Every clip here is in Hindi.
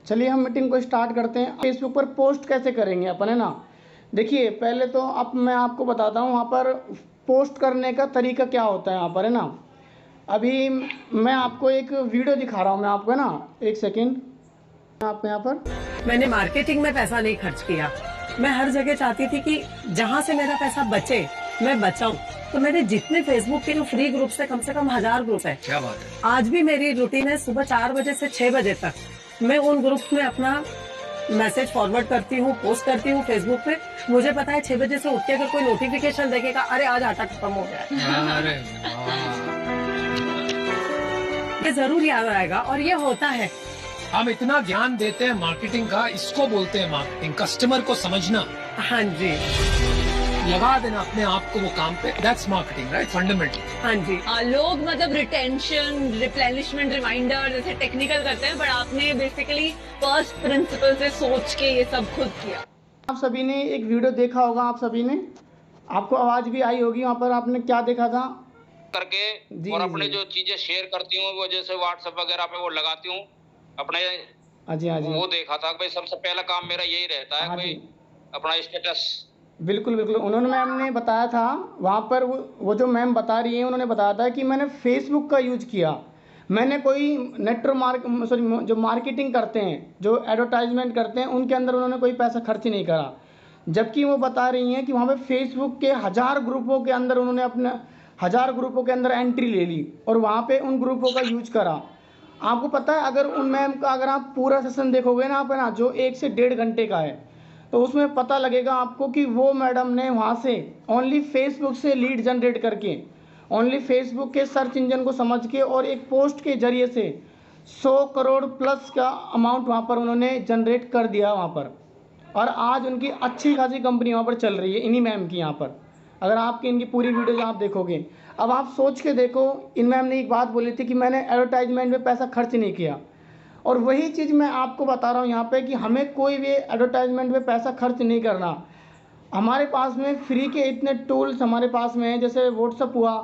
चलिए हम मीटिंग को स्टार्ट करते हैं। फेसबुक पर पोस्ट कैसे करेंगे अपन, है ना। देखिए पहले तो अब मैं आपको बताता हूँ वहाँ पर पोस्ट करने का तरीका क्या होता है यहाँ पर, है ना। अभी मैं आपको एक वीडियो दिखा रहा हूँ, मैं आपको, है ना, एक सेकेंड। आपको यहाँ पर मैंने मार्केटिंग में पैसा नहीं खर्च किया। मैं हर जगह चाहती थी कि जहाँ से मेरा पैसा बचे मैं बचाऊं। तो मेरे जितने फेसबुक के जो फ्री ग्रुप्स है, कम से कम 1000 ग्रुप है। क्या बात है। आज भी मेरी रूटीन है सुबह 4 बजे से 6 बजे तक मैं उन ग्रुप्स में अपना मैसेज फॉरवर्ड करती हूँ, पोस्ट करती हूँ फेसबुक पे। मुझे पता है 6 बजे से उठ के अगर कोई नोटिफिकेशन देखेगा, अरे आज आटा खत्म हो गया है, अरे वाह। ये जरूर याद आएगा। और ये होता है। हम इतना ज्ञान देते हैं मार्केटिंग का, इसको बोलते हैं मार्केटिंग, कस्टमर को समझना, हाँ जी, लगा देना अपने आप को वो काम पे, दैट्स मार्केटिंग, राइट, फंडामेंटल। हाँ जी। लोग मतलब रिटेंशन, रिप्लेनिशमेंट, रिमाइंडर जैसे टेक्निकल करते हैं, बट आपने बेसिकली फर्स्ट प्रिंसिपल से सोच के ये सब खुद किया। आप सभी ने एक वीडियो देखा होगा, आप सभी ने, आपको आवाज़ भी आई होगी। वहाँ पर आपने क्या देखा था करके और अपने जो चीजें शेयर करती हूँ वो जैसे व्हाट्सएप वगैरह पे वो लगाती हूँ अपने, हाँ जी, हाँ जी, वो देखा था भाई सबसे पहला काम मेरा यही रहता है, हाँ कोई जी, अपना स्टेटस। बिल्कुल बिल्कुल। उन्होंने, मैम ने बताया था वहाँ पर, वो जो मैम बता रही हैं, उन्होंने बताया था कि मैंने फेसबुक का यूज किया। मैंने कोई जो मार्केटिंग करते हैं, जो एडवर्टाइजमेंट करते हैं, उनके अंदर उन्होंने कोई पैसा खर्च नहीं करा। जबकि वो बता रही हैं कि वहाँ पे फेसबुक के 1000 ग्रुपों के अंदर उन्होंने अपने 1000 ग्रुपों के अंदर एंट्री ले ली और वहाँ पे उन ग्रुपों का यूज करा। आपको पता है, अगर उन मैम का अगर आप पूरा सेशन देखोगे ना, आप, है ना, जो 1 से 1.5 घंटे का है, तो उसमें पता लगेगा आपको कि वो मैडम ने वहाँ से ओनली फेसबुक से लीड जनरेट करके, ओनली फेसबुक के सर्च इंजन को समझ के और एक पोस्ट के जरिए से 100 करोड़ प्लस का अमाउंट वहाँ पर उन्होंने जनरेट कर दिया वहाँ पर। और आज उनकी अच्छी खासी कंपनी वहाँ पर चल रही है, इन्हीं मैम की यहाँ पर। अगर आपकी इनकी पूरी वीडियोज आप देखोगे, अब आप सोच के देखो, इन मैम ने एक बात बोली थी कि मैंने एडवर्टाइजमेंट में पैसा खर्च नहीं किया। और वही चीज़ मैं आपको बता रहा हूँ यहाँ पे कि हमें कोई भी एडवर्टाइजमेंट में पैसा खर्च नहीं करना। हमारे पास में फ्री के इतने टूल्स हमारे पास में हैं, जैसे व्हाट्सअप हुआ,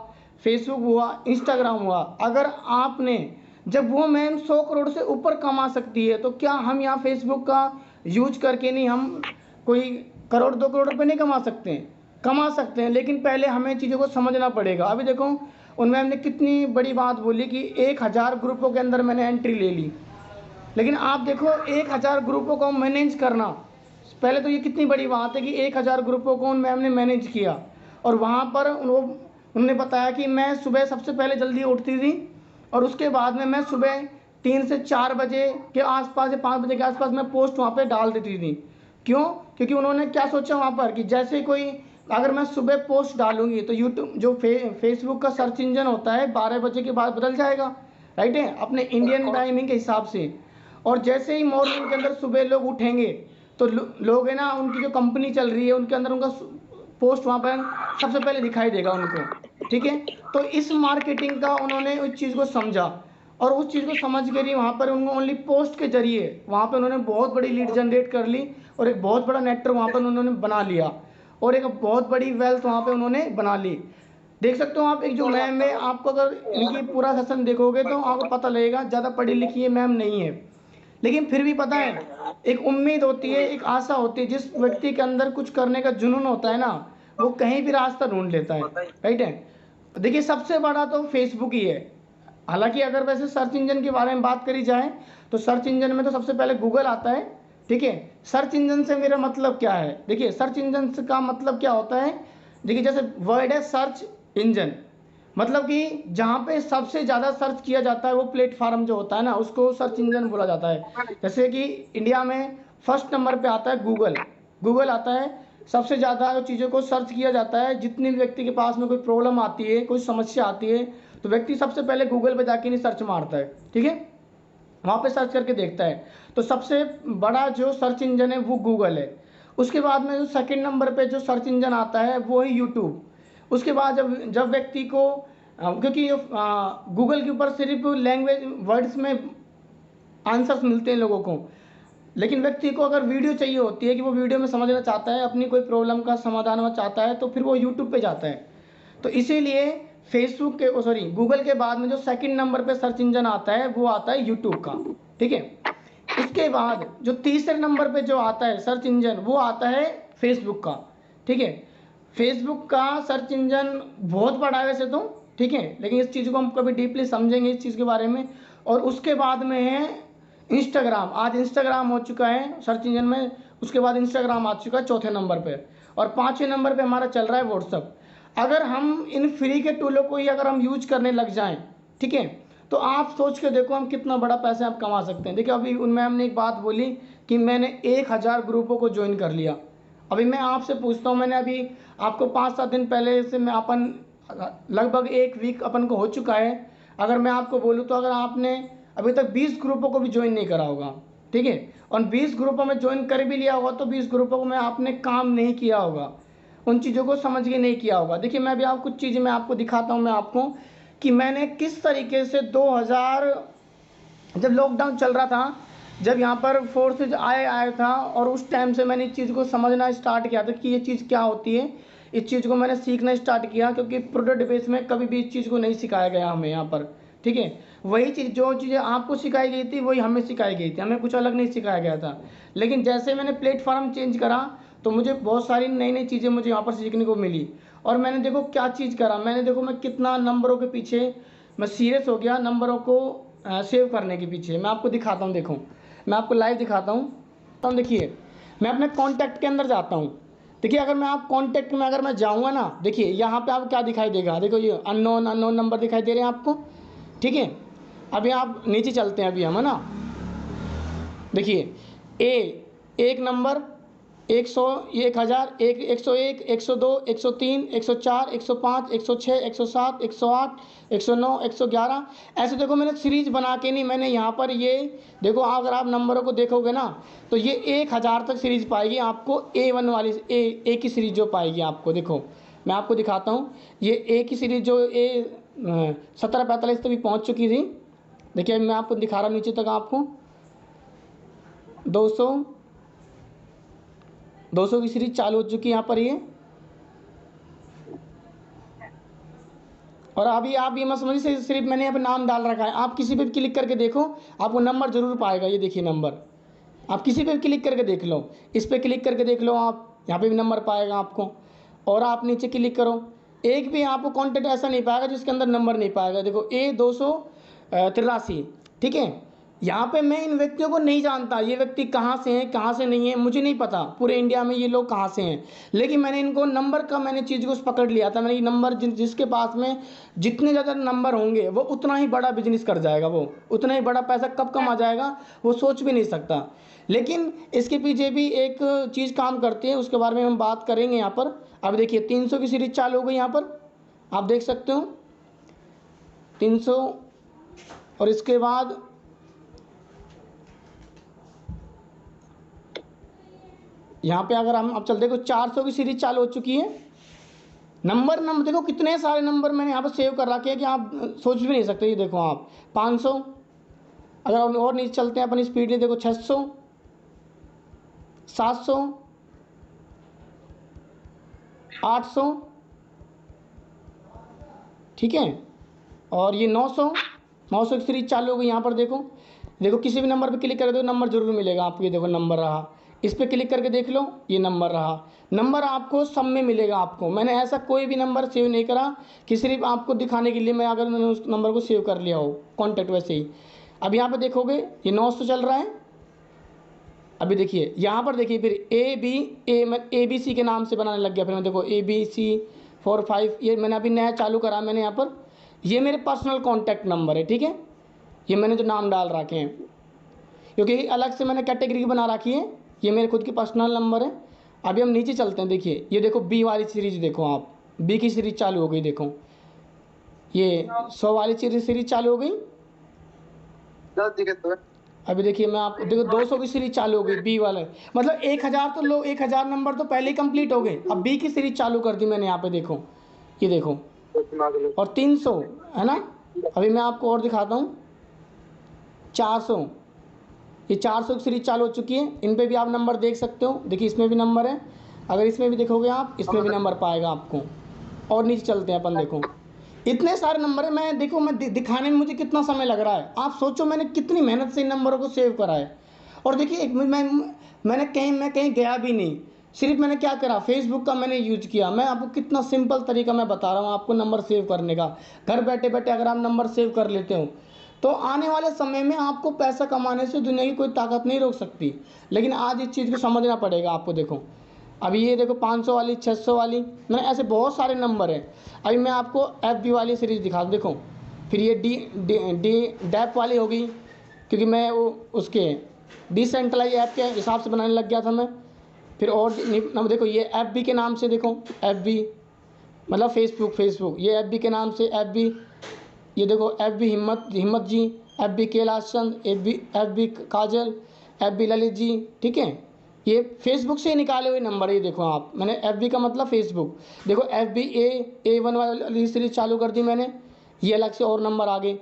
फेसबुक हुआ, इंस्टाग्राम हुआ। अगर आपने, जब वो मैम 100 करोड़ से ऊपर कमा सकती है, तो क्या हम यहाँ फेसबुक का यूज करके नहीं हम कोई करोड़ 2 करोड़ रुपये नहीं कमा सकते हैं? कमा सकते हैं, लेकिन पहले हमें चीज़ों को समझना पड़ेगा। अभी देखो उन मैम ने कितनी बड़ी बात बोली कि 1000 ग्रुपों के अंदर मैंने एंट्री ले ली। लेकिन आप देखो 1000 ग्रुपों को मैनेज करना, पहले तो ये कितनी बड़ी बात है कि 1000 ग्रुपों को उन मैम ने मैनेज किया। और वहाँ पर उन्होंने बताया कि मैं सुबह सबसे पहले जल्दी उठती थी और उसके बाद में मैं सुबह 3 से 4 बजे के आसपास या 5 बजे के आसपास मैं पोस्ट वहाँ पे डाल देती थी। क्यों? क्योंकि उन्होंने क्या सोचा वहाँ पर कि जैसे कोई, अगर मैं सुबह पोस्ट डालूंगी तो यूट्यूब जो फेसबुक का सर्च इंजन होता है 12 बजे के बाद बदल जाएगा, राइट है, अपने इंडियन टाइमिंग के हिसाब से। और जैसे ही मॉर्निंग के अंदर सुबह लोग उठेंगे तो लोग, है ना, उनकी जो कंपनी चल रही है उनके अंदर उनका पोस्ट वहाँ पर सबसे पहले दिखाई देगा उनको, ठीक है। तो इस मार्केटिंग का उन्होंने उस चीज़ को समझा और उस चीज़ को समझ कर ही वहाँ पर उनको ओनली पोस्ट के जरिए वहाँ पर उन्होंने बहुत बड़ी लीड जनरेट कर ली और एक बहुत बड़ा नेटवर्क वहाँ पर उन्होंने बना लिया और एक बहुत बड़ी वेल्थ वहाँ पर उन्होंने बना ली। देख सकते हो आप, एक जो मैम है, आपको अगर इनकी पूरा सेशन देखोगे तो आपको पता लगेगा ज़्यादा पढ़ी लिखी है मैम नहीं है, लेकिन फिर भी पता है एक उम्मीद होती है, एक आशा होती है। जिस व्यक्ति के अंदर कुछ करने का जुनून होता है ना, वो कहीं भी रास्ता ढूंढ लेता है, राइट है। देखिए सबसे बड़ा तो फेसबुक ही है। हालांकि अगर वैसे सर्च इंजन के बारे में बात करी जाए तो सर्च इंजन में तो सबसे पहले गूगल आता है, ठीक है। सर्च इंजन से मेरा मतलब क्या है? देखिए सर्च इंजन का मतलब क्या होता है, देखिए जैसे वर्ड है सर्च इंजन, मतलब कि जहाँ पे सबसे ज़्यादा सर्च किया जाता है वो प्लेटफार्म जो होता है ना, उसको सर्च इंजन बोला जाता है। जैसे कि इंडिया में फर्स्ट नंबर पे आता है गूगल, गूगल आता है, सबसे ज़्यादा जो चीज़ों को सर्च किया जाता है। जितने भी व्यक्ति के पास में कोई प्रॉब्लम आती है, कोई समस्या आती है, तो व्यक्ति सबसे पहले गूगल पे जाके नहीं सर्च मारता है, ठीक है, वहाँ पे सर्च करके देखता है। तो सबसे बड़ा जो सर्च इंजन है वो गूगल है। उसके बाद में जो सेकंड नंबर पे जो सर्च इंजन आता है वो है यूट्यूब। उसके बाद जब व्यक्ति को, क्योंकि गूगल के ऊपर सिर्फ लैंग्वेज वर्ड्स में आंसर्स मिलते हैं लोगों को, लेकिन व्यक्ति को अगर वीडियो चाहिए होती है कि वो वीडियो में समझना चाहता है, अपनी कोई प्रॉब्लम का समाधान होना चाहता है, तो फिर वो यूट्यूब पे जाता है। तो इसीलिए फेसबुक के, गूगल के बाद में जो सेकंड नंबर पे सर्च इंजन आता है वो आता है यूट्यूब का, ठीक है। उसके बाद जो तीसरे नंबर पे जो आता है सर्च इंजन, वो आता है फेसबुक का। ठीक है, फेसबुक का सर्च इंजन बहुत बड़ा है वैसे तो, ठीक है, लेकिन इस चीज़ को हम कभी डीपली समझेंगे इस चीज़ के बारे में। और उसके बाद में है इंस्टाग्राम। आज इंस्टाग्राम हो चुका है सर्च इंजन में, उसके बाद इंस्टाग्राम आ चुका है चौथे नंबर पे, और पाँचवें नंबर पे हमारा चल रहा है व्हाट्सअप। अगर हम इन फ्री के टूलों को ही अगर हम यूज करने लग जाएं, ठीक है, तो आप सोच के देखो हम कितना बड़ा पैसा आप कमा सकते हैं। देखिए अभी उन मैम ने एक बात बोली कि मैंने 1000 ग्रुपों को ज्वाइन कर लिया। अभी मैं आपसे पूछता हूँ, मैंने अभी आपको 5-7 दिन पहले से मैं अपन लगभग 1 वीक अपन को हो चुका है, अगर मैं आपको बोलूँ तो अगर आपने अभी तक 20 ग्रुपों को भी ज्वाइन नहीं करा होगा, ठीक है, और 20 ग्रुपों में ज्वाइन कर भी लिया होगा तो 20 ग्रुपों में आपने काम नहीं किया होगा, उन चीज़ों को समझ के नहीं किया होगा। देखिए मैं भी आप कुछ चीज़ें मैं आपको दिखाता हूँ मैं आपको कि मैंने किस तरीके से 2000 जब लॉकडाउन चल रहा था, जब यहाँ पर फोर्सेज आया था, और उस टाइम से मैंने इस चीज़ को समझना स्टार्ट किया था कि ये चीज़ क्या होती है। इस चीज़ को मैंने सीखना स्टार्ट किया क्योंकि प्रोडक्ट बेस में कभी भी इस चीज़ को नहीं सिखाया गया हमें यहाँ पर, ठीक है। वही चीज़ जो चीज़ें आपको सिखाई गई थी वही हमें सिखाई गई थी, हमें कुछ अलग नहीं सिखाया गया था। लेकिन जैसे मैंने प्लेटफॉर्म चेंज करा तो मुझे बहुत सारी नई नई चीज़ें मुझे यहाँ पर सीखने को मिली। और मैंने देखो क्या चीज़ करा, मैंने देखो मैं कितना नंबरों के पीछे मैं सीरियस हो गया, नंबरों को सेव करने के पीछे। मैं आपको दिखाता हूँ, देखो मैं आपको लाइव दिखाता हूँ। देखिए मैं अपने कॉन्टैक्ट के अंदर जाता हूँ। देखिए अगर मैं आप कॉन्टैक्ट में अगर मैं जाऊँगा ना, देखिए यहाँ पे आपको क्या दिखाई देगा, देखो ये अननोन नंबर दिखाई दे रहे हैं आपको, ठीक है। अभी आप नीचे चलते हैं अभी हम, है ना। देखिए एक नंबर 100, 1000, 101, 102, 103, 104, 105, 106, 107, 108, 109, 111, ऐसे देखो मैंने सीरीज बना के नहीं, मैंने यहाँ पर ये देखो अगर आप नंबरों को देखोगे ना तो ये 1000 तक सीरीज पाएगी आपको, A1 वाली ए की सीरीज जो पाएगी आपको। देखो मैं आपको दिखाता हूँ, ये ए की सीरीज जो 1745 तक भी पहुँच चुकी थी। देखिए मैं आपको दिखा रहा हूँ नीचे तक आपको 200 की सीरीज चालू हो चुकी है यहाँ पर ये। और अभी आप ये मत समझिए सिर्फ मैंने यहाँ पर नाम डाल रखा है, आप किसी पे भी क्लिक करके देखो आपको नंबर जरूर पाएगा। ये देखिए नंबर, आप किसी पे भी क्लिक करके देख लो, इस पर क्लिक करके देख लो आप, यहाँ पे भी नंबर पाएगा आपको। और आप नीचे क्लिक करो, एक भी आपको कॉन्टेक्ट ऐसा नहीं पाएगा जिसके अंदर नंबर नहीं पाएगा। देखो A283, ठीक है। यहाँ पे मैं इन व्यक्तियों को नहीं जानता, ये व्यक्ति कहाँ से हैं कहाँ से नहीं है मुझे नहीं पता, पूरे इंडिया में ये लोग कहाँ से हैं, लेकिन मैंने इनको नंबर का मैंने चीज़ को पकड़ लिया था। मैंने ये नंबर जिसके पास में जितने ज़्यादा नंबर होंगे वो उतना ही बड़ा बिजनेस कर जाएगा, वो उतना ही बड़ा पैसा कब कमा जाएगा वो सोच भी नहीं सकता। लेकिन इसके पीछे भी एक चीज़ काम करती है, उसके बारे में हम बात करेंगे यहाँ पर। अब देखिए 300 की सीरीज चालू हो गई यहाँ पर, आप देख सकते हो 300। और इसके बाद यहाँ पे अगर हम अब चलते देखो 400 की सीरीज चालू हो चुकी है। नंबर देखो कितने सारे नंबर मैंने यहाँ पर सेव कर रखे हैं कि आप सोच भी नहीं सकते। ये देखो आप 500, अगर हम और नीचे चलते हैं अपन स्पीड में, देखो 600, 700, 800, ठीक है। और ये 900 की सीरीज चालू हो गई यहाँ पर। देखो किसी भी नंबर पे क्लिक कर दो नंबर जरूर मिलेगा आपको। ये देखो नंबर रहा, इस पर क्लिक करके देख लो, ये नंबर रहा। नंबर आपको सब में मिलेगा आपको। मैंने ऐसा कोई भी नंबर सेव नहीं करा कि सिर्फ आपको दिखाने के लिए मैंने उस नंबर को सेव कर लिया हो कॉन्टैक्ट वैसे ही। अब यहाँ पे देखोगे ये 900 चल रहा है। अभी देखिए यहाँ पर देखिए फिर ABC के नाम से बनाने लग गया। फिर मैं देखो ABC 45, ये मैंने अभी नया चालू करा। मैंने यहाँ पर ये मेरे पर्सनल कॉन्टैक्ट नंबर है, ठीक है। ये मैंने जो नाम डाल रखे हैं क्योंकि अलग से मैंने कैटेगरी बना रखी है, ये मेरे खुद की पर्सनल नंबर है। अभी हम नीचे चलते हैं। देखिए ये देखो B वाली सीरीज, देखो आप B की सीरीज चालू हो गई। देखो ये 100 वाली सीरीज चालू हो गई। अभी देखिए मैं आपको देखो 200 की सीरीज चालू हो गई B वाले, मतलब 1000 तो लोग 1000 नंबर तो पहले ही कंप्लीट हो गए। अब B की सीरीज चालू कर दी मैंने यहाँ पे, देखो ये देखो। और 300 है ना। अभी मैं आपको और दिखाता हूँ 400, ये 400 की सीरीज चालू हो चुकी है। इन पे भी आप नंबर देख सकते हो। देखिए इसमें भी नंबर है, अगर इसमें भी देखोगे आप इसमें भी नंबर पाएगा आपको। और नीचे चलते हैं अपन, देखो इतने सारे नंबर है। मैं देखो मैं दिखाने में मुझे कितना समय लग रहा है, आप सोचो मैंने कितनी मेहनत से इन नंबरों को सेव करा है। और देखिए मैंने कहीं गया भी नहीं, सिर्फ मैंने क्या करा, फेसबुक का मैंने यूज किया। मैं आपको कितना सिंपल तरीका मैं बता रहा हूँ आपको नंबर सेव करने का। घर बैठे बैठे अगर आप नंबर सेव कर लेते हो तो आने वाले समय में आपको पैसा कमाने से दुनिया की कोई ताकत नहीं रोक सकती। लेकिन आज इस चीज़ को समझना पड़ेगा आपको। देखो अभी ये देखो 500 वाली, 600 वाली, मैंने ऐसे बहुत सारे नंबर हैं। अभी मैं आपको FB वाली सीरीज़ दिखा दूँ। देखो फिर ये डैप वाली हो गई, क्योंकि मैं वो उसके डिसेंट्रलाइज ऐप के हिसाब से बनाने लग गया था मैं। फिर और देखो ये FB के नाम से, देखो FB मतलब फेसबुक, ये FB के नाम से FB, ये देखो FB हिम्मत जी, FB कैलाश चंद, FB काजल, FB ललित जी, ठीक है। ये फेसबुक से निकाले हुए नंबर, ये देखो आप, मैंने FB का मतलब फेसबुक। देखो FB A1 वाली सीरीज चालू कर दी मैंने, ये अलग से और नंबर आ गए।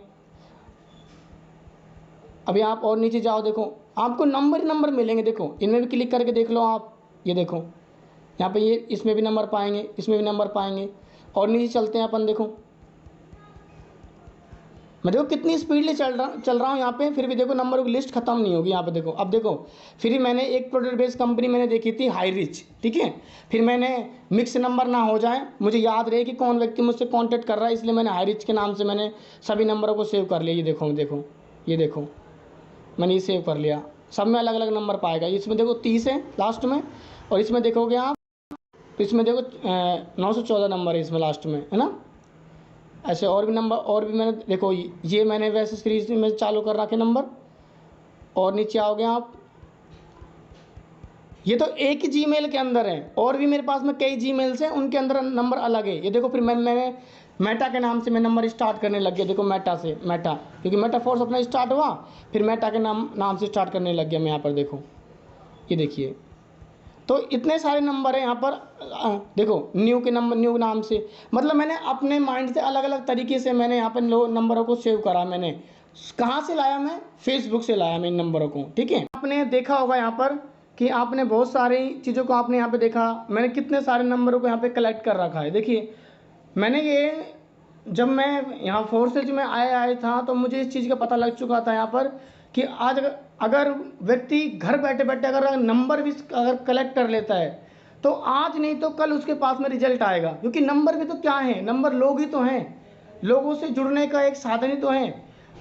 अभी आप और नीचे जाओ, देखो आपको नंबर मिलेंगे। देखो इनमें भी क्लिक करके देख लो आप, ये देखो यहाँ पे ये इसमें भी नंबर पाएंगे, इसमें भी नंबर पाएंगे। और नीचे चलते हैं अपन। देखो मैं देखो कितनी स्पीडली चल रहा हूँ यहाँ पे, फिर भी देखो नंबरों की लिस्ट खत्म नहीं होगी यहाँ पे। देखो अब देखो फिर मैंने एक प्रोडक्ट बेस्ड कंपनी मैंने देखी थी, हाई रिच, ठीक है। फिर मैंने मिक्स नंबर ना हो जाए, मुझे याद रहे कि कौन व्यक्ति मुझसे कांटेक्ट कर रहा है, इसलिए मैंने हाई रिच के नाम से मैंने सभी नंबरों को सेव कर लिया। ये देखो मैंने ये सेव कर लिया। सब में अलग अलग नंबर पाएगा। इसमें देखो 30 है लास्ट में, और इसमें देखोगे आप तो इसमें देखो 914 नंबर है इसमें लास्ट में, है ना। ऐसे और भी नंबर, और भी मैंने देखो ये मैंने वैसे सीरीज में चालू कर रखे नंबर। और नीचे आओगे आप, ये तो एक ही जीमेल के अंदर है, और भी मेरे पास में कई जीमेल्स हैं, उनके अंदर नंबर अलग है। ये देखो फिर मैंने मेटा के नाम से मैं नंबर स्टार्ट करने लग गया। देखो मेटा, क्योंकि मेटाफोर्स अपना स्टार्ट हुआ, फिर मेटा के नाम से स्टार्ट करने लग गया मैं यहाँ पर। देखो ये देखिए, तो इतने सारे नंबर हैं यहाँ पर। देखो न्यू नाम से, मतलब मैंने अपने माइंड से अलग अलग तरीके से मैंने यहाँ पर नंबरों को सेव करा। मैंने कहाँ से लाया, मैं फेसबुक से लाया मैं इन नंबरों को, ठीक है। आपने देखा होगा यहाँ पर कि आपने बहुत सारी चीज़ों को आपने यहाँ पे देखा, मैंने कितने सारे नंबरों को यहाँ पे कलेक्ट कर रखा है। देखिए मैंने ये, जब मैं यहाँ फोर्सेज में आया था तो मुझे इस चीज़ का पता लग चुका था यहाँ पर कि आज अगर व्यक्ति घर बैठे बैठे अगर नंबर भी अगर कलेक्ट कर लेता है तो आज नहीं तो कल उसके पास में रिजल्ट आएगा। क्योंकि नंबर भी तो क्या है, नंबर लोग ही तो हैं, लोगों से जुड़ने का एक साधन ही तो है।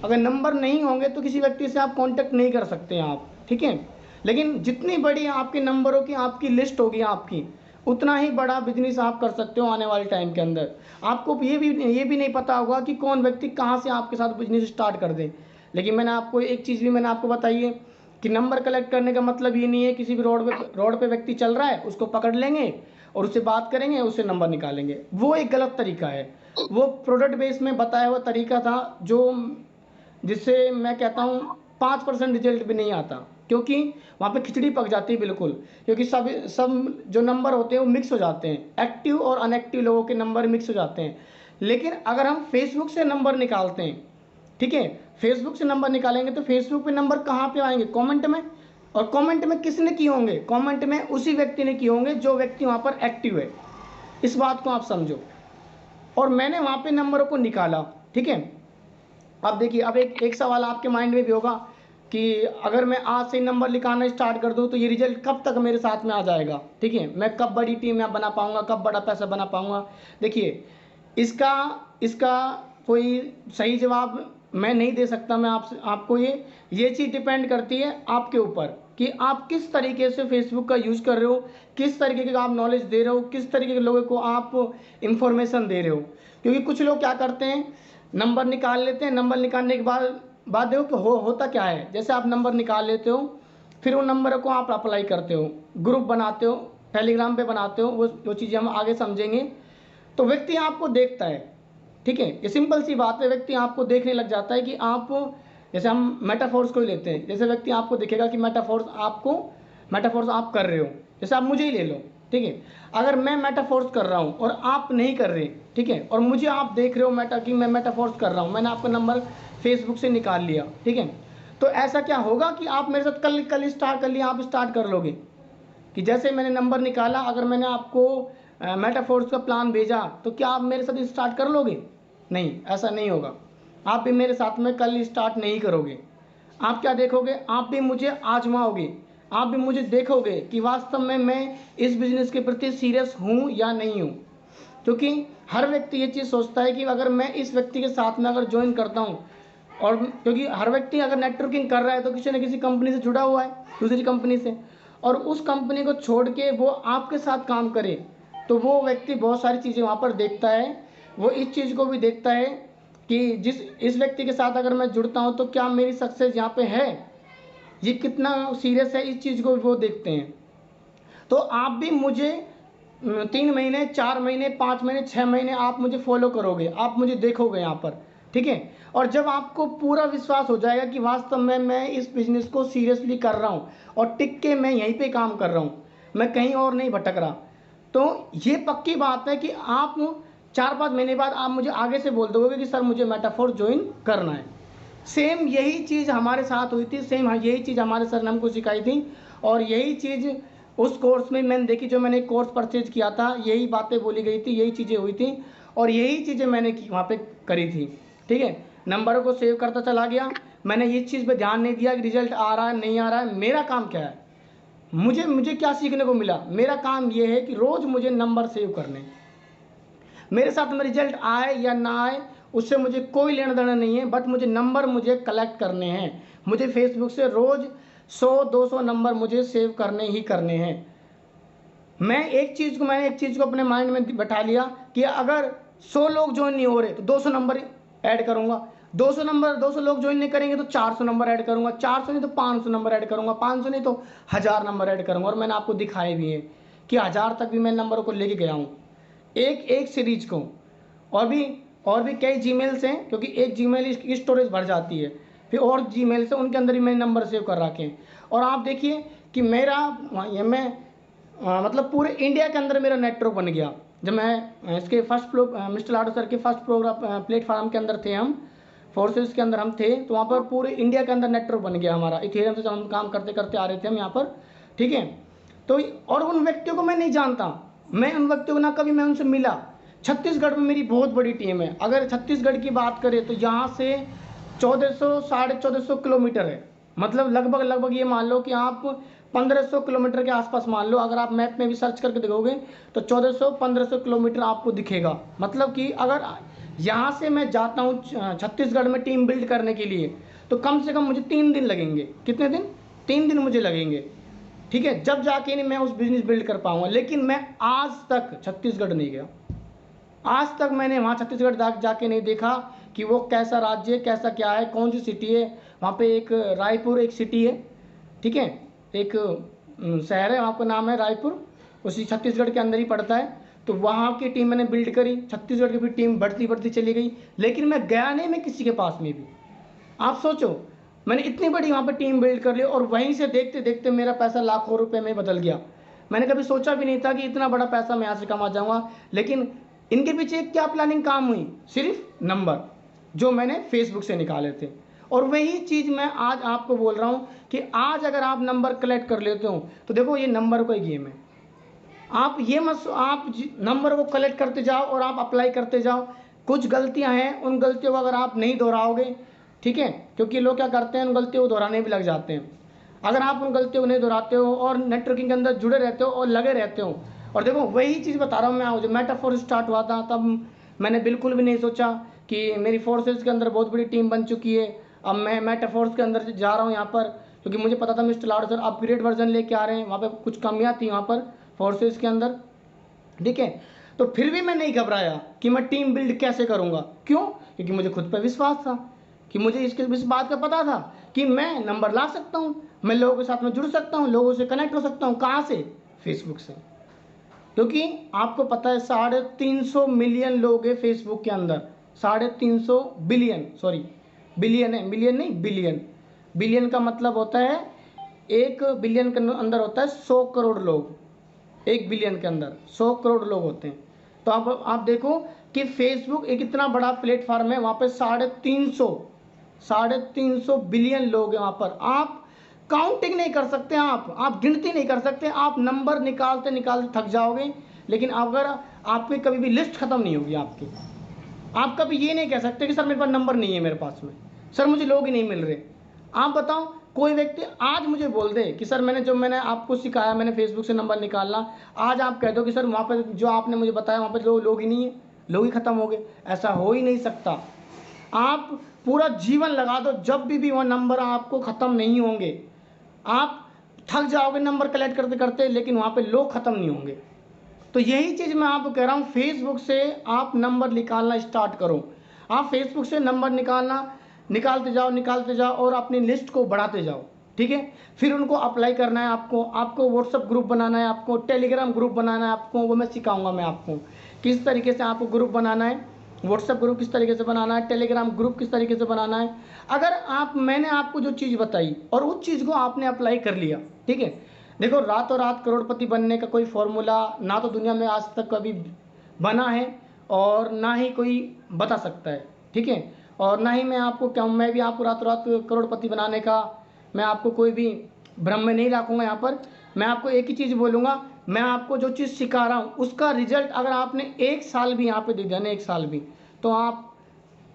अगर नंबर नहीं होंगे तो किसी व्यक्ति से आप कांटेक्ट नहीं कर सकते हैं आप, ठीक है। लेकिन जितनी बड़ी आपके नंबरों की आपकी लिस्ट होगी आपकी, उतना ही बड़ा बिजनेस आप कर सकते हो आने वाले टाइम के अंदर। आपको ये भी नहीं पता होगा कि कौन व्यक्ति कहाँ से आपके साथ बिजनेस स्टार्ट कर दे। लेकिन मैंने आपको एक चीज़ भी मैंने आपको बताई है कि नंबर कलेक्ट करने का मतलब ये नहीं है किसी भी रोड पे व्यक्ति चल रहा है उसको पकड़ लेंगे और उससे बात करेंगे, उससे नंबर निकालेंगे। वो एक गलत तरीका है। वो प्रोडक्ट बेस में बताया हुआ तरीका था जिससे मैं कहता हूँ 5% रिजल्ट भी नहीं आता, क्योंकि वहाँ पे खिचड़ी पक जाती है बिल्कुल। क्योंकि सब जो नंबर होते हैं वो मिक्स हो जाते हैं, एक्टिव और अनएक्टिव लोगों के नंबर मिक्स हो जाते हैं। लेकिन अगर हम फेसबुक से नंबर निकालते हैं, ठीक है, फेसबुक से नंबर निकालेंगे तो फेसबुक पे नंबर कहाँ पे आएंगे, कमेंट में। और कमेंट में किसने किए होंगे, कमेंट में उसी व्यक्ति ने किए होंगे जो व्यक्ति वहाँ पर एक्टिव है। इस बात को आप समझो। और मैंने वहाँ पे नंबरों को निकाला, ठीक है। अब देखिए, अब एक सवाल आपके माइंड में भी होगा कि अगर मैं आज से नंबर लिखाना स्टार्ट कर दूं तो ये रिजल्ट कब तक मेरे साथ में आ जाएगा, ठीक है। मैं कब बड़ी टीम में बना पाऊंगा, कब बड़ा पैसा बना पाऊंगा। देखिए इसका कोई सही जवाब मैं नहीं दे सकता। मैं आपको ये चीज़ डिपेंड करती है आपके ऊपर कि आप किस तरीके से फेसबुक का यूज़ कर रहे हो, किस तरीके का आप नॉलेज दे रहे हो, किस तरीके के लोगों को आप इंफॉर्मेशन दे रहे हो। क्योंकि कुछ लोग क्या करते हैं, नंबर निकाल लेते हैं, नंबर निकालने के बाद देखो कि होता क्या है। जैसे आप नंबर निकाल लेते हो, फिर उन नंबरों को आप अप्लाई करते हो, ग्रुप बनाते हो, टेलीग्राम पे बनाते हो, वो चीज़ें हम आगे समझेंगे। तो व्यक्ति आपको देखता है, ठीक है। ये सिंपल सी बात है, व्यक्ति आपको देखने लग जाता है कि आप, जैसे हम मेटाफोर्स को ही लेते हैं, जैसे व्यक्ति आपको दिखेगा कि मेटाफोर्स आप कर रहे हो। जैसे आप मुझे ही ले लो, ठीक है। अगर मैं मेटाफोर्स कर रहा हूँ और आप नहीं कर रहे, ठीक है, और मुझे आप देख रहे हो कि मैं मेटाफोर्स कर रहा हूँ, मैंने आपका नंबर फेसबुक से निकाल लिया, ठीक है, तो ऐसा क्या होगा कि आप मेरे साथ कल स्टार्ट कर लिया, आप स्टार्ट कर लोगे कि जैसे मैंने नंबर निकाला, अगर मैंने आपको मेटाफोर्स का प्लान भेजा तो क्या आप मेरे साथ स्टार्ट कर लोगे? नहीं, ऐसा नहीं होगा। आप भी मेरे साथ में कल स्टार्ट नहीं करोगे। आप क्या देखोगे, आप भी मुझे आजमाओगे, आप भी मुझे देखोगे कि वास्तव में मैं इस बिज़नेस के प्रति सीरियस हूँ या नहीं हूँ। क्योंकि हर व्यक्ति ये चीज़ सोचता है कि अगर मैं इस व्यक्ति के साथ में अगर ज्वाइन करता हूँ, और क्योंकि हर व्यक्ति अगर नेटवर्किंग कर रहा है तो किसी न किसी कंपनी से जुड़ा हुआ है, दूसरी कंपनी से, और उस कंपनी को छोड़ के वो आपके साथ काम करे, तो वो व्यक्ति बहुत सारी चीज़ें वहाँ पर देखता है। वो इस चीज़ को भी देखता है कि इस व्यक्ति के साथ अगर मैं जुड़ता हूँ तो क्या मेरी सक्सेस यहाँ पे है, ये कितना सीरियस है, इस चीज़ को भी वो देखते हैं। तो आप भी मुझे 3 महीने, 4 महीने, 5 महीने, 6 महीने आप मुझे फॉलो करोगे, आप मुझे देखोगे यहाँ पर, ठीक है। और जब आपको पूरा विश्वास हो जाएगा कि वास्तव में मैं इस बिज़नेस को सीरियसली कर रहा हूँ और टिक के मैं यहीं पे काम कर रहा हूँ, मैं कहीं और नहीं भटक रहा, तो ये पक्की बात है कि आप 4-5 महीने बाद आप मुझे आगे से बोल दोगे कि सर मुझे मेटाफोर ज्वाइन करना है। सेम यही चीज़ हमारे साथ हुई थी, सेम यही चीज़ हमारे सर ने हमको सिखाई थी, और यही चीज़ उस कोर्स में मैंने देखी, जो मैंने कोर्स परचेज किया था, यही बातें बोली गई थी, यही चीज़ें हुई थी, और यही चीज़ें मैंने वहाँ पे करी थी, ठीक है। नंबरों को सेव करता चला गया, मैंने इस चीज़ पे ध्यान नहीं दिया कि रिजल्ट आ रहा है नहीं आ रहा है। मेरा काम क्या है, मुझे क्या सीखने को मिला, मेरा काम ये है कि रोज़ मुझे नंबर सेव करने, मेरे साथ में रिजल्ट आए या ना आए उससे मुझे कोई लेना देना नहीं है, बट मुझे नंबर मुझे कलेक्ट करने हैं। मुझे फेसबुक से रोज़ 100-200 नंबर मुझे सेव करने ही करने हैं। मैंने एक चीज़ को अपने माइंड में बैठा लिया कि अगर 100 लोग ज्वाइन नहीं हो रहे तो 200 नंबर ऐड करूँगा, 200 लोग ज्वाइन नहीं करेंगे तो 400 नंबर ऐड करूँगा, 400 नहीं तो 500 नंबर ऐड करूँगा, 500 नहीं तो 1000 नंबर ऐड करूँगा। और मैंने आपको दिखाए भी हैं कि 1000 तक भी मैं नंबरों को लेके गया हूँ, एक सीरीज को। और भी कई जीमेल्स हैं, क्योंकि एक जीमेल की स्टोरेज भर जाती है, फिर और जीमेल्स हैं उनके अंदर भी मैंने नंबर सेव कर रखे हैं। और आप देखिए कि मतलब पूरे इंडिया के अंदर मेरा नेटवर्क बन गया। जब मैं इसके मिस्टर लाडो सर के फर्स्ट प्रोग्राम प्लेटफार्म के अंदर थे, हम फोर्सेस के अंदर हम थे, तो वहाँ पर पूरे इंडिया के अंदर नेटवर्क बन गया हमारा। इथेरियम से जब हम काम करते करते आ रहे थे हम यहाँ पर, ठीक है। तो और उन व्यक्तियों को मैं नहीं जानता, मैं उन व्यक्तियों को ना कभी मैं उनसे मिला। छत्तीसगढ़ में मेरी बहुत बड़ी टीम है। अगर छत्तीसगढ़ की बात करें तो यहाँ से 1400-1450 किलोमीटर है, मतलब लगभग ये मान लो कि आप 1500 किलोमीटर के आसपास मान लो। अगर आप मैप में भी सर्च करके देखोगे तो 1400-1500 किलोमीटर आपको दिखेगा। मतलब कि अगर यहाँ से मैं जाता हूँ छत्तीसगढ़ में टीम बिल्ड करने के लिए तो कम से कम मुझे 3 दिन लगेंगे। कितने दिन? 3 दिन मुझे लगेंगे, ठीक है। जब जाके नहीं मैं उस बिज़नेस बिल्ड कर पाऊँगा। लेकिन मैं आज तक छत्तीसगढ़ नहीं गया, आज तक मैंने वहाँ छत्तीसगढ़ जाके नहीं देखा कि वो कैसा राज्य है, कैसा क्या है, कौन सी सिटी है। वहाँ पे एक रायपुर एक सिटी है, ठीक है, एक शहर है, वहाँ का नाम है रायपुर, उसी छत्तीसगढ़ के अंदर ही पड़ता है। तो वहाँ की टीम मैंने बिल्ड करी, छत्तीसगढ़ की भी टीम बढ़ती चली गई, लेकिन मैं गया नहीं मैं किसी के पास में भी। आप सोचो, मैंने इतनी बड़ी वहाँ पर टीम बिल्ड कर ली और वहीं से देखते देखते मेरा पैसा लाखों रुपए में बदल गया। मैंने कभी सोचा भी नहीं था कि इतना बड़ा पैसा मैं यहाँ से कमा जाऊँगा। लेकिन इनके पीछे क्या प्लानिंग काम हुई? सिर्फ नंबर जो मैंने फेसबुक से निकाले थे। और वही चीज़ मैं आज आपको बोल रहा हूँ कि आज अगर आप नंबर कलेक्ट कर लेते हो तो देखो ये नंबर का गेम है। आप ये मत, आप नंबर को कलेक्ट करते जाओ और आप अप्लाई करते जाओ। कुछ गलतियां हैं, उन गलतियों को अगर आप नहीं दोहराओगे, ठीक है, क्योंकि लोग क्या करते हैं, उन गलतियों को दोहराने भी लग जाते हैं। अगर आप उन गलतियों को नहीं दोहराते हो और नेटवर्किंग के अंदर जुड़े रहते हो और लगे रहते हो, और देखो वही चीज़ बता रहा हूँ मैं, जब मेटाफोर स्टार्ट हुआ था तब मैंने बिल्कुल भी नहीं सोचा कि मेरी फोर्सेस के अंदर बहुत बड़ी टीम बन चुकी है। अब मैं मेटाफोर्स के अंदर जा रहा हूँ यहाँ पर, क्योंकि मुझे पता था मिस्टर लाडो सर अपग्रेड वर्जन लेके आ रहे हैं। वहाँ पे कुछ कमियाँ थी वहाँ पर फोर्सेस के अंदर, ठीक है। तो फिर भी मैं नहीं घबराया कि मैं टीम बिल्ड कैसे करूँगा। क्यों? क्योंकि मुझे खुद पर विश्वास था कि मुझे इस बात का पता था कि मैं नंबर ला सकता हूँ, मैं लोगों के साथ में जुड़ सकता हूँ, लोगों से कनेक्ट हो सकता हूँ। कहाँ से? फेसबुक से। क्योंकि आपको पता है 350 मिलियन लोग हैं फेसबुक के अंदर, 350 बिलियन, सॉरी बिलियन है, मिलियन नहीं बिलियन। बिलियन का मतलब होता है 1 बिलियन के अंदर होता है 100 करोड़ लोग, 1 बिलियन के अंदर 100 करोड़ लोग होते हैं। तो आप देखो कि फेसबुक एक इतना बड़ा प्लेटफार्म है, वहाँ पे 350 बिलियन लोग हैं वहाँ पर। आप काउंटिंग नहीं कर सकते, आप गिनती नहीं कर सकते, आप नंबर निकालते निकालते थक जाओगे। लेकिन अगर आपकी कभी भी लिस्ट खत्म नहीं होगी आपकी, आप कभी ये नहीं कह सकते कि सर मेरे पास नंबर नहीं है, मेरे पास में सर मुझे लोग ही नहीं मिल रहे। आप बताओ, कोई व्यक्ति आज मुझे बोल दे कि सर मैंने आपको सिखाया, मैंने फेसबुक से नंबर निकालना, आज आप कह दो कि सर वहाँ पर जो आपने मुझे बताया वहाँ पर लोग ही नहीं है, लोग ही ख़त्म हो गए, ऐसा हो ही नहीं सकता। आप पूरा जीवन लगा दो, जब भी वो नंबर आपको ख़त्म नहीं होंगे। आप थक जाओगे नंबर कलेक्ट करते करते, लेकिन वहाँ पे लोग ख़त्म नहीं होंगे। तो यही चीज़ मैं आपको कह रहा हूँ, फेसबुक से आप नंबर निकालना स्टार्ट करो। आप फेसबुक से नंबर निकालते जाओ और अपनी लिस्ट को बढ़ाते जाओ, ठीक है। फिर उनको अप्लाई करना है आपको व्हाट्सएप ग्रुप बनाना है, आपको टेलीग्राम ग्रुप बनाना है, आपको वो मैं सिखाऊंगा, मैं आपको किस तरीके से आपको ग्रुप बनाना है, व्हाट्सएप ग्रुप किस तरीके से बनाना है, टेलीग्राम ग्रुप किस तरीके से बनाना है। अगर मैंने आपको जो चीज़ बताई और उस चीज़ को आपने अप्लाई कर लिया, ठीक है। देखो, रातों रात करोड़पति बनने का कोई फॉर्मूला ना तो दुनिया में आज तक कभी बना है और ना ही कोई बता सकता है, ठीक है। और ना ही मैं भी आपको रातों रात करोड़पति बनाने का मैं आपको कोई भी भ्रम में नहीं रखूँगा। यहाँ पर मैं आपको एक ही चीज़ बोलूँगा, मैं आपको जो चीज़ सिखा रहा हूँ उसका रिजल्ट अगर आपने 1 साल भी यहाँ पे दे दिया ना, 1 साल भी, तो आप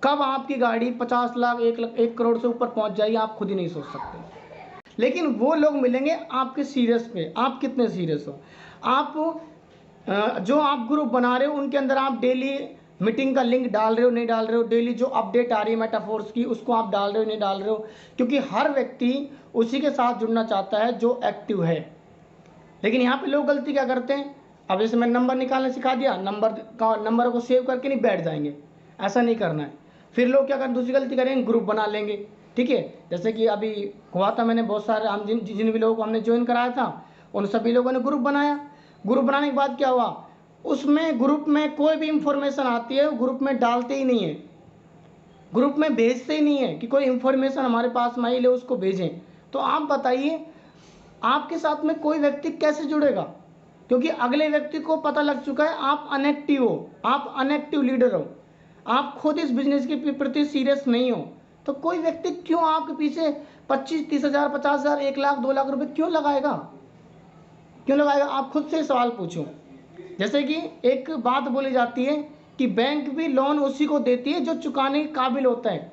कब आपकी गाड़ी 50 लाख 1 करोड़ से ऊपर पहुँच जाएगी आप खुद ही नहीं सोच सकते। लेकिन वो लोग मिलेंगे आपके सीरियस पे, आप कितने सीरियस हो। आप जो आप ग्रुप बना रहे हो उनके अंदर आप डेली मीटिंग का लिंक डाल रहे हो नहीं डाल रहे हो, डेली जो अपडेट आ रही है मेटाफोर्स की उसको आप डाल रहे हो नहीं डाल रहे हो, क्योंकि हर व्यक्ति उसी के साथ जुड़ना चाहता है जो एक्टिव है। लेकिन यहाँ पे लोग गलती क्या करते हैं, अब जैसे मैंने नंबर निकालना सिखा दिया, नंबर को सेव करके नहीं बैठ जाएंगे, ऐसा नहीं करना है। फिर लोग क्या करें, दूसरी गलती करेंगे, ग्रुप बना लेंगे, ठीक है। जैसे कि अभी हुआ था, मैंने बहुत सारे हम जिन भी लोगों को हमने ज्वाइन कराया था उन सभी लोगों ने ग्रुप बनाया। ग्रुप बनाने के बाद क्या हुआ, उसमें ग्रुप में कोई भी इंफॉर्मेशन आती है ग्रुप में डालते ही नहीं है, ग्रुप में भेजते ही नहीं है कि कोई इंफॉर्मेशन हमारे पास में आई ले उसको भेजें। तो आप बताइए आपके साथ में कोई व्यक्ति कैसे जुड़ेगा, क्योंकि अगले व्यक्ति को पता लग चुका है आप अनएक्टिव हो, आप अनएक्टिव लीडर हो, आप खुद इस बिजनेस के प्रति सीरियस नहीं हो। तो कोई व्यक्ति क्यों आपके पीछे 25-30 हज़ार 50 हज़ार 1 लाख 2 लाख रुपए क्यों लगाएगा, क्यों लगाएगा? आप खुद से सवाल पूछो। जैसे कि एक बात बोली जाती है कि बैंक भी लोन उसी को देती है जो चुकाने के काबिल होता है।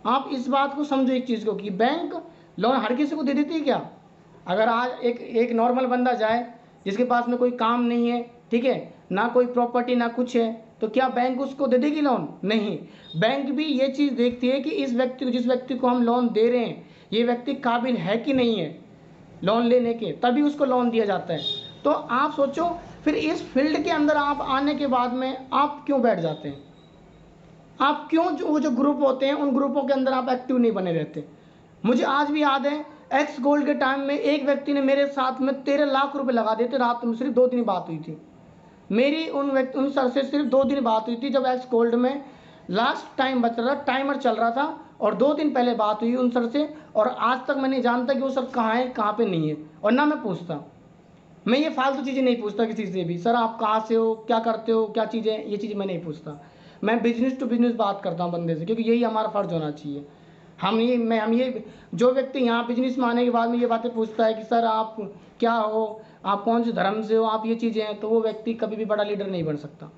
आप इस बात को समझो एक चीज़ को कि बैंक लोन हर किसी को दे देती है क्या? अगर आज एक नॉर्मल बंदा जाए जिसके पास में कोई काम नहीं है, ठीक है, ना कोई प्रॉपर्टी ना कुछ है, तो क्या बैंक उसको दे देगी लोन? नहीं। बैंक भी ये चीज़ देखती है कि जिस व्यक्ति को हम लोन दे रहे हैं ये व्यक्ति काबिल है कि नहीं है लोन लेने के, तभी उसको लोन दिया जाता है। तो आप सोचो फिर इस फील्ड के अंदर आप आने के बाद में आप क्यों बैठ जाते हैं? आप क्यों वो जो ग्रुप होते हैं उन ग्रुपों के अंदर आप एक्टिव नहीं बने रहते? मुझे आज भी याद है एक्स गोल्ड के टाइम में एक व्यक्ति ने मेरे साथ में 13 लाख रुपए लगा दिए थे। रात में सिर्फ 2 दिन बात हुई थी मेरी उन सर से, सिर्फ 2 दिन बात हुई थी जब एक्स गोल्ड में लास्ट टाइम बच रहा था, टाइमर चल रहा था, और 2 दिन पहले बात हुई उन सर से। और आज तक मैं नहीं जानता कि वो सर कहाँ है कहाँ पे नहीं है, और ना मैं पूछता। मैं ये फालतू चीज़ें नहीं पूछता किसी से भी, सर आप कहाँ से हो, क्या करते हो, क्या चीज़ें, ये चीज़ मैं नहीं पूछता। मैं बिजनेस टू बिजनेस बात करता हूँ बंदे से, क्योंकि यही हमारा फ़र्ज होना चाहिए। हम ये जो व्यक्ति यहाँ बिजनेस में आने के बाद में ये बातें पूछता है कि सर आप क्या हो, आप कौन से धर्म से हो, आप ये चीज़ें हैं, तो वो व्यक्ति कभी भी बड़ा लीडर नहीं बन सकता।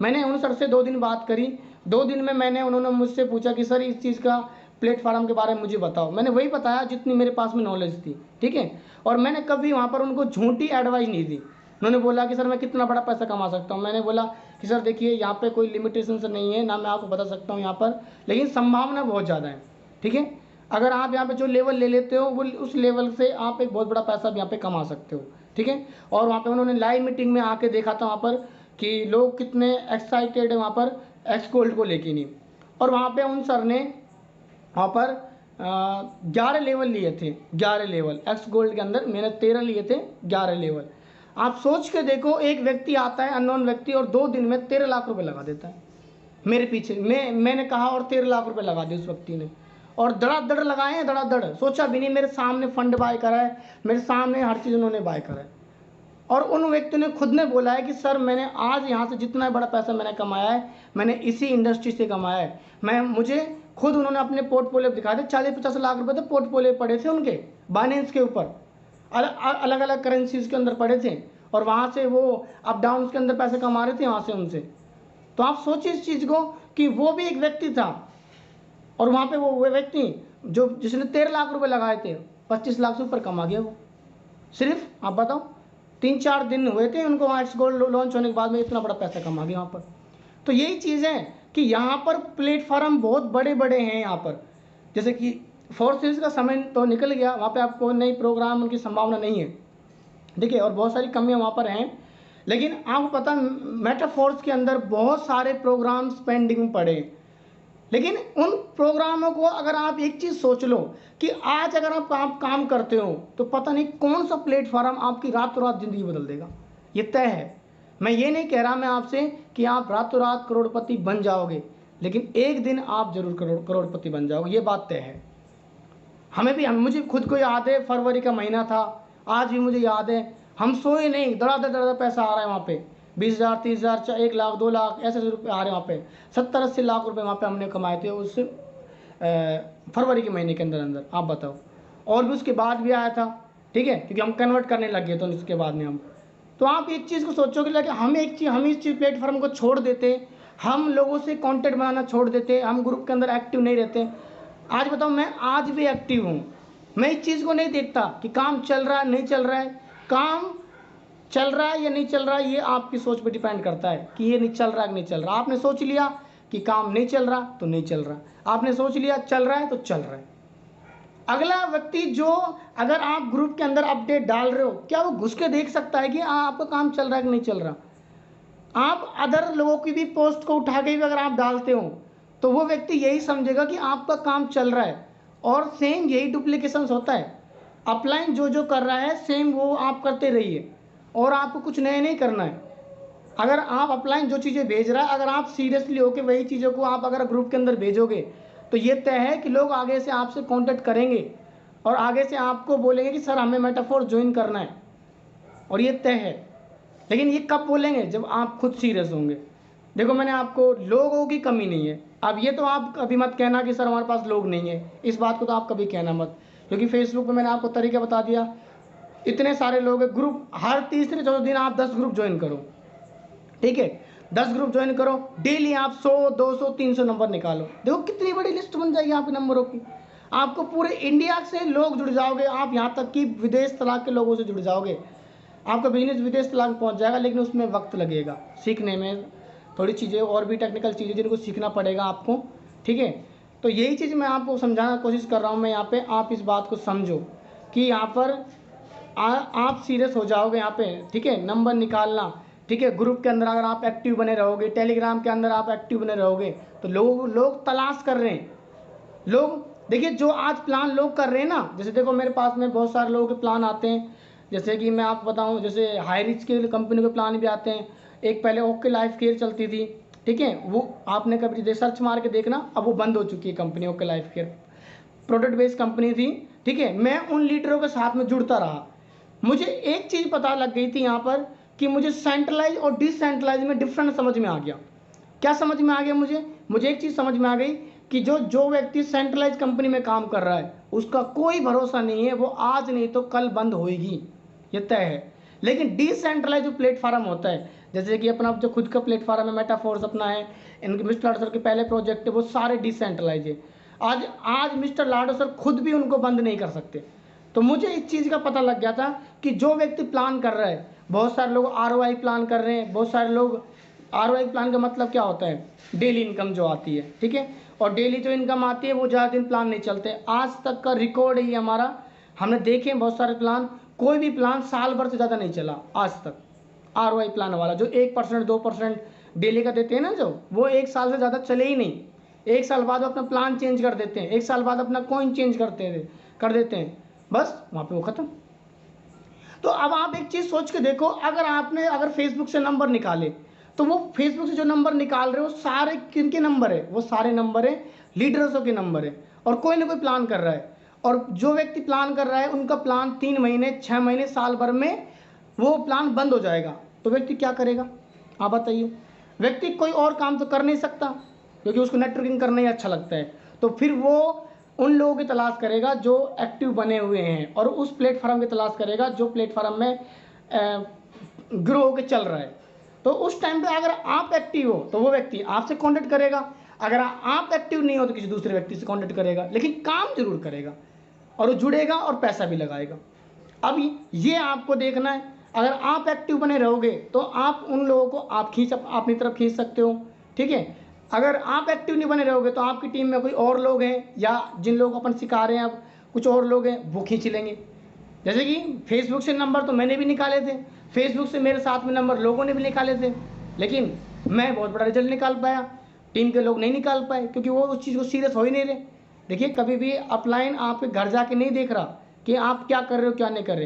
मैंने उन सर से 2 दिन बात करी। 2 दिन में उन्होंने मुझसे पूछा कि सर इस चीज़ का प्लेटफार्म के बारे में मुझे बताओ। मैंने वही बताया जितनी मेरे पास में नॉलेज थी, ठीक है। और मैंने कभी वहाँ पर उनको झूठी एडवाइस नहीं दी। उन्होंने बोला कि सर मैं कितना बड़ा पैसा कमा सकता हूँ। मैंने बोला कि सर देखिए यहाँ पे कोई लिमिटेशन से नहीं है, ना मैं आपको बता सकता हूँ यहाँ पर, लेकिन संभावना बहुत ज़्यादा है, ठीक है। अगर आप यहाँ पे जो लेवल ले लेते हो वो उस लेवल से आप एक बहुत बड़ा पैसा भी यहाँ पे कमा सकते हो, ठीक है। और वहाँ पे उन्होंने लाइव मीटिंग में आके देखा था वहाँ पर कि लोग कितने एक्साइटेड है वहाँ पर एक्स गोल्ड को लेके नहीं। और वहाँ पे उन सर ने वहाँ पर 11 लेवल लिए थे, 11 लेवल एक्स गोल्ड के अंदर। मैंने 13 लिए थे, 11 लेवल। आप सोच के देखो, एक व्यक्ति आता है अननोन व्यक्ति और 2 दिन में 13 लाख रुपए लगा देता है मेरे पीछे। मैंने कहा और 13 लाख रुपए लगा दिए उस व्यक्ति ने, और धड़ाधड़ लगाए हैं, धड़ाधड़। सोचा भी नहीं, मेरे सामने फंड बाय करा है, मेरे सामने हर चीज़ उन्होंने बाय करा है। और उन व्यक्ति ने खुद ने बोला है कि सर मैंने आज यहाँ से जितना बड़ा पैसा मैंने कमाया है मैंने इसी इंडस्ट्री से कमाया है। मुझे खुद उन्होंने अपने पोर्टफोलियो दिखाए थे, 40-50 लाख रुपए तो पोर्टफोलियो पड़े थे उनके बाइनेंस के ऊपर, अलग अलग करेंसीज के अंदर पड़े थे, और वहाँ से वो अप डाउन के अंदर पैसे कमा रहे थे वहाँ से उनसे। तो आप सोचिए इस चीज़ को कि वो भी एक व्यक्ति था, और वहाँ पे वो व्यक्ति जो जिसने 13 लाख रुपए लगाए थे 25 लाख से ऊपर कमा गया वो। सिर्फ आप बताओ 3-4 दिन हुए थे उनको वहाँ एक्स गोल्ड लॉन्च होने के बाद में इतना बड़ा पैसा कमा गया वहाँ पर। तो यही चीज़ है कि यहाँ पर प्लेटफॉर्म बहुत बड़े बड़े हैं यहाँ पर। जैसे कि फोर्सेस का समय तो निकल गया, वहाँ पे आपको नई प्रोग्राम उनकी संभावना नहीं है, ठीक है, और बहुत सारी कमियाँ वहाँ पर हैं। लेकिन आपको पता मेटाफोर्स के अंदर बहुत सारे प्रोग्राम्स पेंडिंग में पड़े हैं। लेकिन उन प्रोग्रामों को अगर आप एक चीज़ सोच लो कि आज अगर आप काम करते हो तो पता नहीं कौन सा प्लेटफॉर्म आपकी रातों रात ज़िंदगी बदल देगा, ये तय है। मैं ये नहीं कह रहा मैं आपसे कि आप रातों रात करोड़पति बन जाओगे, लेकिन एक दिन आप जरूर करोड़पति बन जाओगे, ये बात तय है। मुझे खुद को याद है, फरवरी का महीना था, आज भी मुझे याद है, हम सोए नहीं, धड़ाधड़ पैसा आ रहा है वहाँ पे, 20,000 30,000 1 लाख 2 लाख ऐसे रुपये आ रहे हैं वहाँ पे, 70-80 लाख रुपए वहाँ पे हमने कमाए थे उस फरवरी के महीने के अंदर आप बताओ। और भी उसके बाद भी आया था, ठीक है, क्योंकि हम कन्वर्ट करने लग गए तो उसके बाद में हम। तो आप एक चीज़ को सोचोगे कि हम इस चीज़ प्लेटफॉर्म को छोड़ देते, हम लोगों से कॉन्टेक्ट बनाना छोड़ देते, हम ग्रुप के अंदर एक्टिव नहीं रहते। आज बताओ मैं आज भी एक्टिव हूँ, मैं इस चीज़ को नहीं देखता कि काम चल रहा है नहीं चल रहा है। काम चल रहा है या नहीं चल रहा है ये आपकी सोच पे डिपेंड करता है कि ये नहीं चल रहा है कि नहीं चल रहा। आपने सोच लिया कि काम नहीं चल रहा तो नहीं चल रहा, आपने सोच लिया चल रहा है तो चल रहा है। अगला व्यक्ति जो अगर आप ग्रुप के अंदर अपडेट डाल रहे हो, क्या वो घुस के देख सकता है कि आपका काम चल रहा है कि नहीं चल रहा? आप अदर लोगों की भी पोस्ट को उठा के भी अगर आप डालते हो तो वो व्यक्ति यही समझेगा कि आपका काम चल रहा है। और सेम यही डुप्लीकेशन होता है, अपलाइन जो कर रहा है सेम वो आप करते रहिए और आपको कुछ नया नहीं करना है। अगर आप अपलाइन जो चीज़ें भेज रहा है, अगर आप सीरियसली होकर वही चीज़ों को आप अगर ग्रुप के अंदर भेजोगे तो ये तय है कि लोग आगे से आपसे कांटेक्ट करेंगे और आगे से आपको बोलेंगे कि सर हमें मेटाफोर ज्वाइन करना है, और ये तय है। लेकिन ये कब बोलेंगे? जब आप खुद सीरियस होंगे। देखो मैंने आपको, लोगों की कमी नहीं है। अब ये तो आप कभी मत कहना कि सर हमारे पास लोग नहीं है, इस बात को तो आप कभी कहना मत, क्योंकि फेसबुक पे मैंने आपको तरीका बता दिया, इतने सारे लोग हैं। ग्रुप हर तीसरे चौथे दिन आप 10 ग्रुप ज्वाइन करो, ठीक है, 10 ग्रुप ज्वाइन करो, डेली आप 100 200 300 नंबर निकालो। देखो कितनी बड़ी लिस्ट बन जाएगी आपके नंबरों की। आपको पूरे इंडिया से लोग जुड़ जाओगे, आप यहाँ तक कि विदेश तलाक के लोगों से जुड़ जाओगे। आपका बिजनेस विदेश तलाक पहुँच जाएगा, लेकिन उसमें वक्त लगेगा सीखने में, थोड़ी चीज़ें और भी टेक्निकल चीज़ें जिनको सीखना पड़ेगा आपको, ठीक है। तो यही चीज़ मैं आपको समझाना कोशिश कर रहा हूँ मैं यहाँ पे। आप इस बात को समझो कि यहाँ पर आप सीरियस हो जाओगे यहाँ पे, ठीक है, नंबर निकालना, ठीक है। ग्रुप के अंदर अगर आप एक्टिव बने रहोगे, टेलीग्राम के अंदर आप एक्टिव बने रहोगे तो लोग तलाश कर रहे हैं। लोग देखिए जो आज प्लान लोग कर रहे हैं ना, जैसे देखो मेरे पास में बहुत सारे लोगों के प्लान आते हैं, जैसे कि मैं आपको बताऊं, जैसे हाई रिच के कंपनी के प्लान भी आते हैं। एक पहले ओके लाइफ केयर चलती थी, ठीक है, वो आपने कभी सर्च मार के देखना, अब वो बंद हो चुकी है company okay life care, product based company थी, ठीक है। मैं उन लीडरों के साथ में जुड़ता रहा। मुझे एक चीज़ पता लग गई थी यहाँ पर कि मुझे सेंट्रलाइज और डिसेंट्रलाइज में डिफरेंट समझ में आ गया। क्या समझ में आ गया? मुझे एक चीज़ समझ में आ गई कि जो व्यक्ति सेंट्रलाइज कंपनी में काम कर रहा है उसका कोई भरोसा नहीं है, वो आज नहीं तो कल बंद होएगी, ये तय है। लेकिन डिसेंट्रलाइज जो प्लेटफॉर्म होता है, जैसे कि अपना जो खुद का प्लेटफॉर्म है मेटाफोर्स अपना है, इनके मिस्टर लाडो सर के पहले प्रोजेक्ट है वो सारे डिसेंट्रलाइज है। आज मिस्टर लाडो सर खुद भी उनको बंद नहीं कर सकते। तो मुझे इस चीज़ का पता लग गया था कि जो व्यक्ति प्लान कर रहा है, बहुत सारे लोग ROI प्लान कर रहे हैं, बहुत सारे लोग ROI प्लान का मतलब क्या होता है, डेली इनकम जो आती है, ठीक है, और डेली जो इनकम आती है वो ज़्यादा दिन प्लान नहीं चलते। आज तक का रिकॉर्ड है ये हमारा, हमने देखे हैं बहुत सारे प्लान, कोई भी प्लान साल भर से ज़्यादा नहीं चला आज तक। ROI प्लान वाला जो 1% 2% डेली का देते हैं ना, जो वो 1 साल से ज़्यादा चले ही नहीं। 1 साल बाद अपना प्लान चेंज कर देते हैं, 1 साल बाद अपना कॉइन चेंज कर देते हैं, बस वहाँ पे वो ख़त्म। तो अब आप एक चीज़ सोच के देखो, अगर फेसबुक से नंबर निकाले तो वो फेसबुक से जो नंबर निकाल रहे हो सारे किनके नंबर है? वो सारे नंबर है लीडर्सों के नंबर है, और कोई ना कोई प्लान कर रहा है। और जो व्यक्ति प्लान कर रहा है उनका प्लान 3 महीने 6 महीने साल भर में वो प्लान बंद हो जाएगा, तो व्यक्ति क्या करेगा आप बताइए? व्यक्ति कोई और काम तो कर नहीं सकता, क्योंकि उसको नेटवर्किंग करना ही अच्छा लगता है। तो फिर वो उन लोगों की तलाश करेगा जो एक्टिव बने हुए हैं, और उस प्लेटफॉर्म की तलाश करेगा जो प्लेटफॉर्म में ग्रो होकर चल रहा है। तो उस टाइम पे अगर आप एक्टिव हो तो वो व्यक्ति आपसे कांटेक्ट करेगा। अगर आप एक्टिव नहीं हो तो किसी दूसरे व्यक्ति से कॉन्टेक्ट करेगा, लेकिन काम जरूर करेगा और वो जुड़ेगा और पैसा भी लगाएगा। अब ये आपको देखना है, अगर आप एक्टिव बने रहोगे तो आप उन लोगों को अपनी तरफ खींच सकते हो, ठीक है। अगर आप एक्टिव नहीं बने रहोगे तो आपकी टीम में कोई और लोग हैं या जिन लोगों को अपन सिखा रहे हैं अब कुछ और लोग हैं, वो खींच लेंगे। जैसे कि फेसबुक से नंबर तो मैंने भी निकाले थे, फेसबुक से मेरे साथ में नंबर लोगों ने भी निकाले थे, लेकिन मैं बहुत बड़ा रिजल्ट निकाल पाया, टीम के लोग नहीं निकाल पाए, क्योंकि वो उस चीज़ को सीरियस हो ही नहीं रहे। देखिए, कभी भी अपलाइन आपके घर जाके नहीं देख रहा कि आप क्या कर रहे हो क्या नहीं कर रहे।